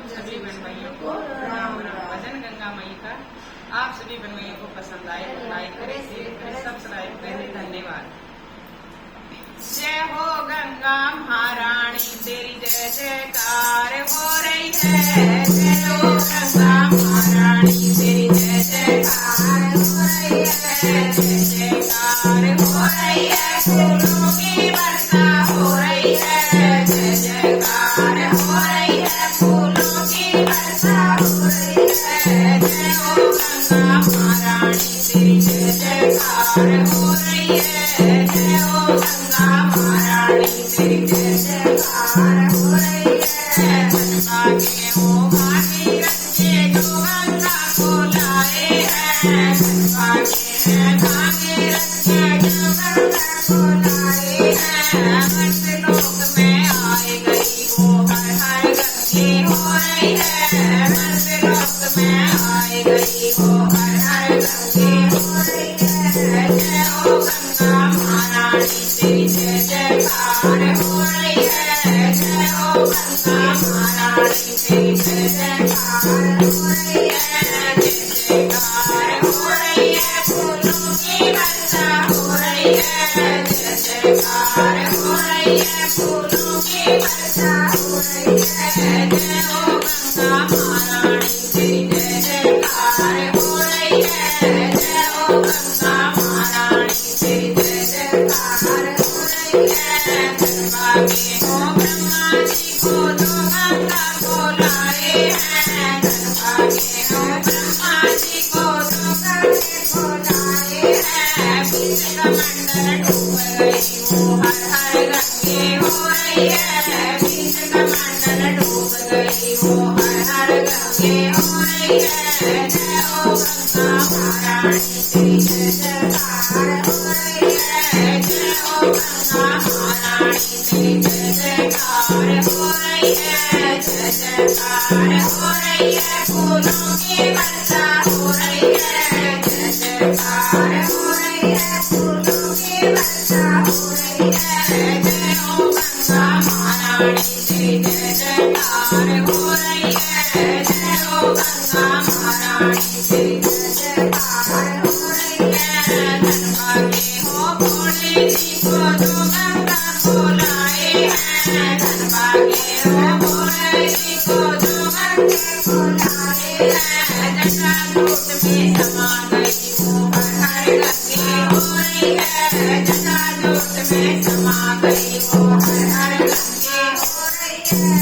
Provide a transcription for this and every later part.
सभी बनवाइयों को राम राम। भजन गंगा मई का आप सभी बनवाइयों को पसंद आए तो लाइक करें, शेयर करें, सब्सक्राइब करें। धन्यवाद। जय हो गंगा महारानी तेरी जय जयकार हो रही है। जय हो गंगा महारानी तेरी जय जयकार हो रही है। जय जयकार हो रही है, फूलों की वर्षा हो रही है। जय जयकार हो रही है, फूलों की वर्षा हो रही है। जय हो गंगा महारानी तेरी जय जयकार हो रही है। जय हो गंगा महारानी तेरी जय जयकार हो रही है। भागे हो भागी रंगे जो गंगा को लाए हैं। भागे हैं भागे रंगे जो गंगा को लाए हैं। लोक में आए गई वो हर हर गंगे हो रही है। लोक में आए गई वो हर हर गंगे हो रही है। जय हो गंगा महारानी तेरी जय जयकार हो रही है। जय हो गंगा महारानी तेरी जय जयकार हो रही है। जय जयकार हो रही है, फूलों की वर्षा हो रही है। जय जयकार हो रही है, फूलों की वर्षा हो रही है। जय हो गंगा महारानी तेरी जय जयकार हो रही है। जय हो गंगा महारानी तेरी जय जयकार हो रही है। भागे हो ब्रह्मा जी को जो गंगा को लाए हैं। भागे हो ब्रह्मा जी को जो गंगे को लाए हैं। बीच कमंडल डूब गई वो हर हर गंगे हो रही है। बीच कमंडल डूब गई वो हर हर गंगे हो रही है। जय हो गंगा महारानी तेरी जय जयकार हो रही है। जय हो गंगा महारानी तेरी जय जयकार हो रही है। जय जयकार हो रही है, फूलों की वर्षा हो रही है। जय जयकार हो रही है, फूलों की वर्षा हो रही है। जय हो गंगा महारानी तेरी जय जयकार हो रही है। जय हो गंगा महारानी तेरी जय जयकार हो रही है। धनभागे हो भोले जी को जो गंगा को लाए हैं। धनभागे हो भोले जी को जो गंगे को लाए हैं। जटाजूट में समा गई वो हर हर गंगे हो रही है। जटाजूट में समा गई वो हर हर गंगे हो रही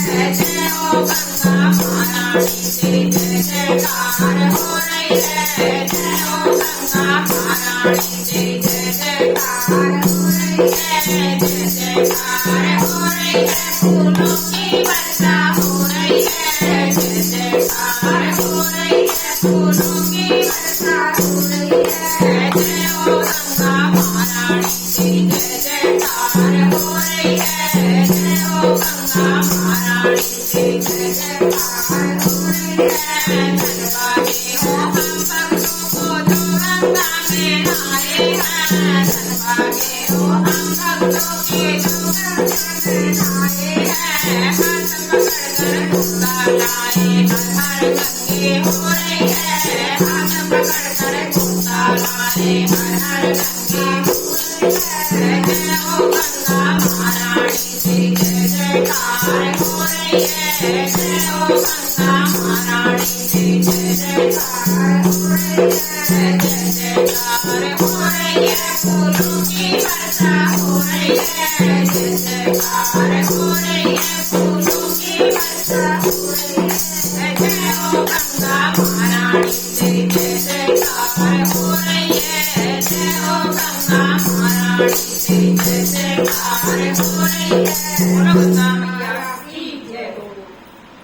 है। जय हो गंगा महारानी तेरी जय जयकार हो रही है। जय हो गंगा महारानी तेरी जय जयकार हो रही है। जय जयकार हो रही है, फूलों की वर्षा हो रही है। जय जयकार हो रही है, फूलों की वर्षा हो रही है। जय हो गंगा महारानी तेरी जय जयकार हो रही है। जय हो गंगा महारानी तेरी जय जयकार हो रही है। धनभागे हो हम भक्तों को जो गंगा में नहाए हैं। धनभागे हो हम भक्तों के जो गंगा में नहाए हैं। हाथ पकड़ कर गंगा लाए हर हर गंगे हो रही है। हाथ पकड़ कर गंगा लाए हर हर गंगे हो रही है। जय हो गंगा महारानी तेरी जय जयकार हो रही है। जय हो गंगा महारानी तेरी जय जयकार हो रही है। जय जयकार हो रही है, फूलों की वर्षा हो रही है। जय जयकार हो रही है, फूलों की वर्षा हो रही है। जय हो गंगा महारानी तेरी जय जयकार हो रही है। जय हो गंगा महारानी तेरी जय जयकार हो रही है।